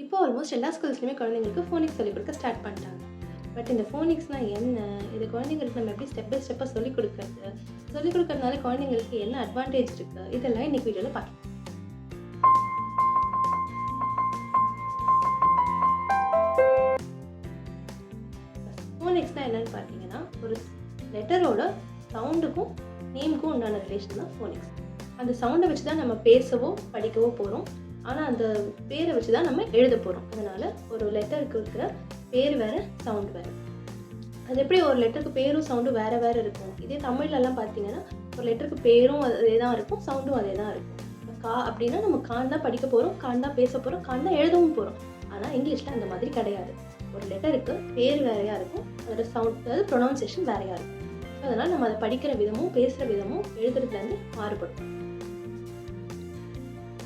இப்போ ஆல்மோஸ்ட் எல்லா ஸ்கூல்ஸ்லையுமே குழந்தைங்களுக்கு ஃபோனிக்ஸ் சொல்லிக் கொடுக்க ஸ்டார்ட் பண்ணிட்டாங்க. பட் இந்த ஃபோனிக்ஸ்னால் என்ன, இது குழந்தைங்களுக்கு நம்ம எப்படி ஸ்டெப் பை ஸ்டெப்பாக சொல்லிக் கொடுக்குறது, சொல்லிக் கொடுக்கறதுனால குழந்தைங்களுக்கு என்ன அட்வான்டேஜ் இருக்குது, இதெல்லாம் இன்றைக்கி வீடியோவில் பார்க்கலாம். ஃபோனிக்ஸ்னால் என்னென்னு பார்த்தீங்கன்னா, ஒரு லெட்டரோட சவுண்டுக்கும் நேமுக்கும் உண்டான ரிலேஷன் தான் ஃபோனிக்ஸ். அந்த சவுண்டை வச்சு தான் நம்ம பேசவோ படிக்கவோ போகிறோம். ஆனால் அந்த பேரை வச்சு தான் நம்ம எழுத போகிறோம். அதனால் ஒரு லெட்டருக்கு இருக்கிற பேர் வேறு, சவுண்ட் வேறு. அது எப்படி ஒரு லெட்டருக்கு பேரும் சவுண்டும் வேறு வேறு இருக்கும். இதே தமிழ்லலாம் பார்த்தீங்கன்னா ஒரு லெட்டருக்கு பேரும் அதே தான் இருக்கும், சவுண்டும் அதே தான் இருக்கும். கா அப்படின்னா நம்ம கான் தான் படிக்க போகிறோம், கான் தான் பேச போகிறோம், கான் தான் எழுதவும் போகிறோம். ஆனால் இங்கிலீஷில் அந்த மாதிரி கிடையாது. ஒரு லெட்டருக்கு பேர் வேறையாக இருக்கும், அதோட சவுண்ட் அதாவது ப்ரொனவுன்சியேஷன் வேறையாக இருக்கும். ஸோ அதனால் நம்ம அதை படிக்கிற விதமும் பேசுகிற விதமும் எழுதுறதுலேருந்து மாறுபடும்.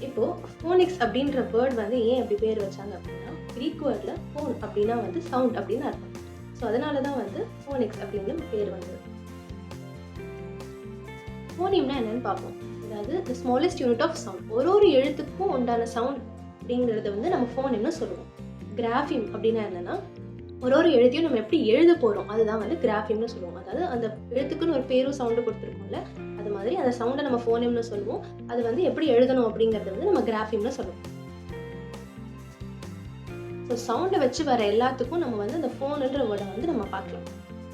இப்போது ஃபோனிக்ஸ் அப்படின்ற வேர்ட் வந்து ஏன் அப்படி பேர் வச்சாங்க அப்படின்னா, க்ரீக் வேர்டில் ஃபோன் அப்படின்னா வந்து சவுண்ட் அப்படின்னு அர்த்தம். ஸோ அதனால தான் வந்து ஃபோனிக்ஸ் அப்படின்னு பேர் வந்தது. ஃபோனிம்னா என்னன்னு பார்ப்போம். அதாவது the smallest unit of sound. ஒரு எழுத்துக்கும் உண்டான சவுண்ட் அப்படிங்கிறத வந்து நம்ம ஃபோனிம்னு சொல்லுவோம். கிராஃபீம் அப்படின்னா என்னன்னா, ஒரு எழுத்தையும் நம்ம எப்படி எழுத போகிறோம் அதுதான் வந்து கிராஃபீம்னு சொல்லுவோம். அதாவது அந்த எழுத்துக்குன்னு ஒரு பேரும் சவுண்டு கொடுத்துருக்கோம்ல, அது மாதிரி அந்த சவுண்டை நம்ம ஃபோனிம்னு சொல்லுவோம். அது வந்து எப்படி எழுதணும் அப்படிங்கிறத வந்து நம்ம கிராஃபீம்னு சொல்லுவோம். ஸோ சவுண்டை வச்சு வர எல்லாத்துக்கும் நம்ம வந்து அந்த ஃபோனுன்ற வேர்டை வந்து நம்ம பார்க்கலாம்.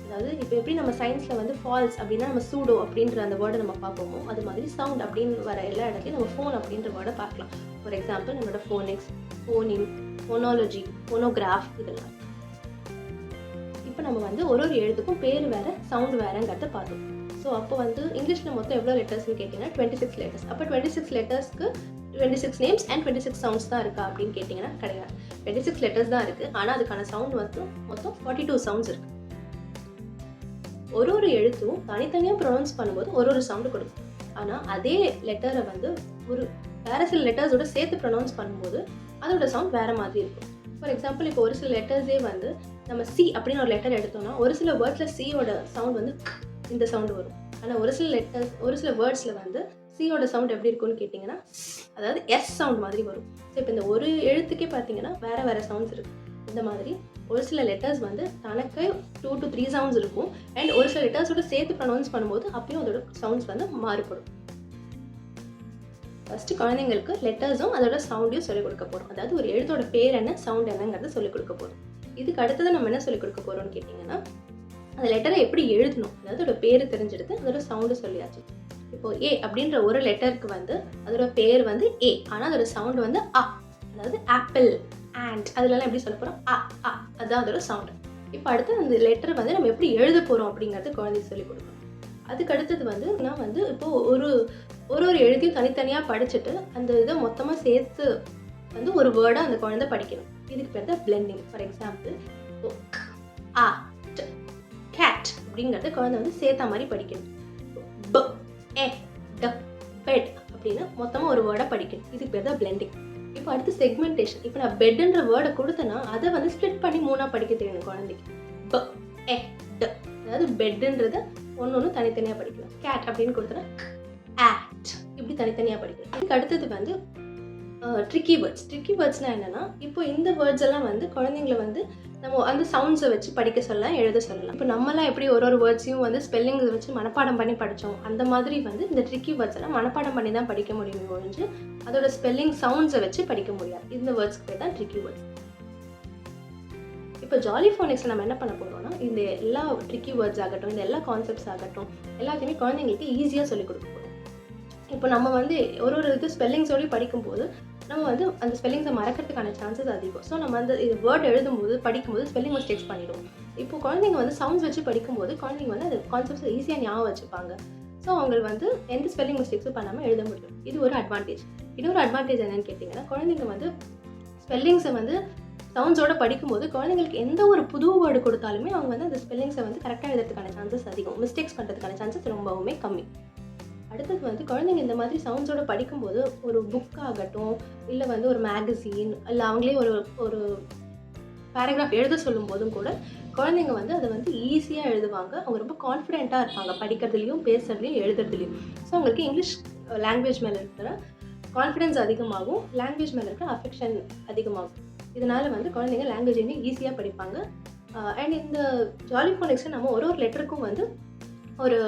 அதாவது இப்போ எப்படி நம்ம சயின்ஸில் வந்து ஃபால்ஸ் அப்படின்னா நம்ம சூடோ அப்படின்ற அந்த வேர்டை நம்ம பார்ப்போமோ, அது மாதிரி சவுண்ட் அப்படின்னு வர எல்லா இடத்துலையும் நம்ம ஃபோன் அப்படின்ற வேர்டை பார்க்கலாம். ஃபார் எக்ஸாம்பிள் நம்மளோட ஃபோனிக்ஸ், ஃபோனிம், ஃபோனாலஜி, ஃபோனோகிராஃப் இதெல்லாம். இப்போ நம்ம வந்து ஒரு எழுத்துக்கும் பேர் வேறு, சவுண்ட் வேறுங்கிறத பார்த்தோம். ஸோ அப்போ வந்து இங்கிலீஷில் மொத்தம் எவ்வளோ லெட்டர்ஸ்னு கேட்டிங்கன்னா 26 லெட்டர்ஸ். அப்போ 26 லெட்டர்ஸ்க்கு 26 நேம்ஸ் அண்ட் 26 சவுண்ட்ஸ் தான் இருக்கா அப்படின்னு கேட்டிங்கன்னா கிடையாது. 26 லெட்டர்ஸ் தான் இருக்குது, ஆனால் அதுக்கான சவுண்ட் வந்து மொத்தம் 42 சவுண்ட்ஸ் இருக்குது. ஒரு எழுத்தும் தனித்தனியாக ப்ரொனவுன்ஸ் பண்ணும்போது ஒரு சவுண்டு கொடுக்கும். ஆனால் அதே லெட்டரை வந்து வேறு சில லெட்டர்ஸோட சேர்த்து ப்ரொனவுன்ஸ் பண்ணும்போது அதோட சவுண்ட் வேறு மாதிரி இருக்கும். ஃபார் எக்ஸாம்பிள் இப்போ ஒரு சில லெட்டர்ஸே வந்து நம்ம சி அப்படின்னு ஒரு லெட்டர் எடுத்தோம்னா ஒரு சில வேர்ட்ஸில் சியோட சவுண்ட் வந்து இந்த சவுண்டு வரும். ஆனால் ஒரு சில வேர்ட்ஸில் வந்து சியோட சவுண்ட் எப்படி இருக்கும்னு கேட்டிங்கன்னா, அதாவது எஸ் சவுண்ட் மாதிரி வரும். ஸோ இப்போ இந்த ஒரு எழுத்துக்கே பார்த்தீங்கன்னா வேறு சவுண்ட்ஸ் இருக்குது. இந்த மாதிரி ஒரு சில லெட்டர்ஸ் வந்து தனக்கு 2 to 3 சவுண்ட்ஸ் இருக்கும். அண்ட் ஒரு சில லெட்டர்ஸோட சேர்த்து ப்ரொனவுன்ஸ் பண்ணும்போது அப்பயும் அதோட சவுண்ட்ஸ் வந்து மாறுபடும். ஃபஸ்ட்டு குழந்தைங்களுக்கு லெட்டர்ஸும் அதோட சவுண்டையும் சொல்லிக் கொடுக்க போகிறோம். அதாவது ஒரு எழுத்தோட பேர் என்ன, சவுண்ட் என்னங்கிறத சொல்லிக் கொடுக்க போகிறோம். இதுக்கு அடுத்தது நம்ம என்ன சொல்லிக் கொடுக்க போகிறோம்னு கேட்டிங்கன்னா, அந்த லெட்டரை எப்படி எழுதணும், அதாவது அதோட பேர் தெரிஞ்செடுத்து அதோட சவுண்டு சொல்லியாச்சு. இப்போ ஏ அப்படின்ற ஒரு லெட்டருக்கு வந்து அதோட பேர் வந்து ஏ, ஆனால் அதோட சவுண்டு வந்து அ. அதாவது ஆப்பிள், ஆண்ட் அதுலலாம் எப்படி சொல்ல போகிறோம், அ அ அதுதான் அதோட சவுண்டு. இப்போ அடுத்து அந்த லெட்டரை வந்து நம்ம எப்படி எழுத போகிறோம் அப்படிங்கிறது குழந்தைக்கு சொல்லிக் கொடுக்கணும். அதுக்கு அடுத்தது வந்து நான் வந்து இப்போது ஒரு எழுத்தையும் தனித்தனியாக படிச்சுட்டு அந்த இதை மொத்தமாக சேர்த்து வந்து ஒரு வேர்டாக அந்த குழந்தை படிக்கணும். இதுக்கு பேர் தான் blending. For example a cat அப்படிங்கிறத குழந்தை வந்து சேர்த்த மாதிரி படிக்கணும். ப ஏ ட பெட் அப்படின்னு மொத்தமாக ஒரு வேர்டை படிக்கணும். இதுக்கு பேர் தான் பிளெண்டிங். இப்போ அடுத்து செக்மெண்டேஷன். இப்போ நான் பெட்ன்ற வேர்டை கொடுத்தேன்னா அதை வந்து ஸ்ப்ளிட் பண்ணி 3 படிக்க தெரியணும் குழந்தைக்கு. ப ஏ ட அதாவது பெட்டுன்றதை ஒன்று தனித்தனியாக படிக்கணும். கேட் அப்படின்னு கொடுத்தோன்னா ஆட் இப்படி தனித்தனியாக படிக்கணும். இதுக்கு அடுத்தது வந்து ட்ரிக்கி வேர்ட்ஸ். ட்ரிக்கி வேர்ட்ஸ்னால் என்னென்னா, இப்போ இந்த வேர்ட்ஸ் எல்லாம் வந்து குழந்தைங்களை வந்து நம்ம அந்த சவுண்ட்ஸை வச்சு படிக்க சொல்லலாம், எழுத சொல்லலாம். இப்போ நம்மளாம் எப்படி ஒரு வேர்ட்ஸையும் வந்து ஸ்பெல்லிங்ஸ் வச்சு மனப்பாடம் பண்ணி படித்தோம், அந்த மாதிரி வந்து இந்த ட்ரிக்கி வேர்ட்ஸ் எல்லாம் மனப்பாடம் பண்ணி தான் படிக்க முடியுமே ஒழிஞ்சு அதோட ஸ்பெல்லிங் சவுண்ட்ஸை வச்சு படிக்க முடியாது. இந்த வேர்ட்ஸ்க்கு பேர் தான் ட்ரிக்கி வேர்ட்ஸ். இப்போ ஜாலி ஃபோனிக்ஸில் நம்ம என்ன பண்ண போகிறோம்னா, இந்த எல்லா ட்ரிக்கி வேர்ட்ஸ் ஆகட்டும், இந்த எல்லா கான்செப்ட்ஸ் ஆகட்டும் எல்லாத்தையுமே குழந்தைங்களுக்கு ஈஸியாக சொல்லிக் கொடுக்க போகிறோம். இப்போ நம்ம வந்து ஒரு இது ஸ்பெல்லிங்ஸோடய படிக்கும்போது நம்ம வந்து அந்த ஸ்பெல்லிங்ஸை மறக்கிறதுக்கான சான்சஸ் அதிகம். ஸோ நம்ம அந்த இது வேர்ட் எழுதும்போது படிக்கும்போது ஸ்பெல்லிங் மிஸ்டேக்ஸ் பண்ணிடுவோம். இப்போ குழந்தைங்க வந்து சவுண்ட்ஸ் வச்சு படிக்கும்போது குழந்தைங்க வந்து அந்த கான்செப்ட்ஸை ஈஸியாக ஞாபகம் வச்சுப்பாங்க. ஸோ அவங்க வந்து எந்த ஸ்பெல்லிங் மிஸ்டேக்ஸும் பண்ணாமல் எழுத முடியும். இது ஒரு அட்வான்டேஜ். இன்னொரு அட்வான்டேஜ் என்னென்னு கேட்டிங்கன்னா, குழந்தைங்க வந்து ஸ்பெல்லிங்ஸை வந்து சவுண்ட்ஸோடு படிக்கும்போது குழந்தைங்களுக்கு எந்த ஒரு புது வேர்டு கொடுத்தாலுமே அவங்க வந்து அந்த ஸ்பெல்லிங்ஸை வந்து கரெக்டாக எழுதுறதுக்கான சான்சஸ் அதிகம். மிஸ்டேக்ஸ் பண்ணுறதுக்கான சான்சஸ் ரொம்பவுமே கம்மி. அடுத்தது வந்து குழந்தைங்க இந்த மாதிரி சவுண்ட்ஸோடு படிக்கும்போது ஒரு புக் ஆகட்டும், இல்லை வந்து ஒரு மேகசின், இல்லை அவங்களே ஒரு பேராகிராஃப் எழுத சொல்லும் போதும் கூட குழந்தைங்க வந்து அதை வந்து ஈஸியாக எழுதுவாங்க. அவங்க ரொம்ப கான்ஃபிடென்ட்டாக இருப்பாங்க படிக்கிறதுலையும் பேசுறதுலையும் எழுதுறதுலையும். ஸோ அவங்களுக்கு இங்கிலீஷ் லாங்குவேஜ் மேலே இருக்கிற கான்ஃபிடென்ஸ் அதிகமாகும், லாங்குவேஜ் மேலே இருக்கிற அஃபெக்ஷன் அதிகமாகும். இதனால் வந்து குழந்தைங்க லாங்குவேஜ் இன்னும் ஈஸியாக படிப்பாங்க. அண்ட் இந்த ஜாலி ஃபோனிக்ஸில் நம்ம ஒரு லெட்டருக்கும் வந்து ஒரு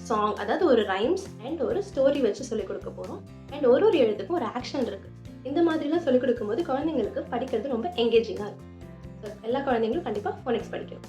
சாங், அதாவது ஒரு ரைம்ஸ் அண்ட் ஒரு ஸ்டோரி வச்சு சொல்லிக் கொடுக்க போகிறோம். அண்ட் ஒரு எழுத்துக்கும் ஒரு ஆக்ஷன் இருக்குது. இந்த மாதிரிலாம் சொல்லிக் கொடுக்கும்போது குழந்தைங்களுக்கு படிக்கிறது ரொம்ப எங்கேஜிங்காக இருக்கும். ஸோ எல்லா குழந்தைங்களும் கண்டிப்பாக ஃபோனிக்ஸ் படிக்கணும்.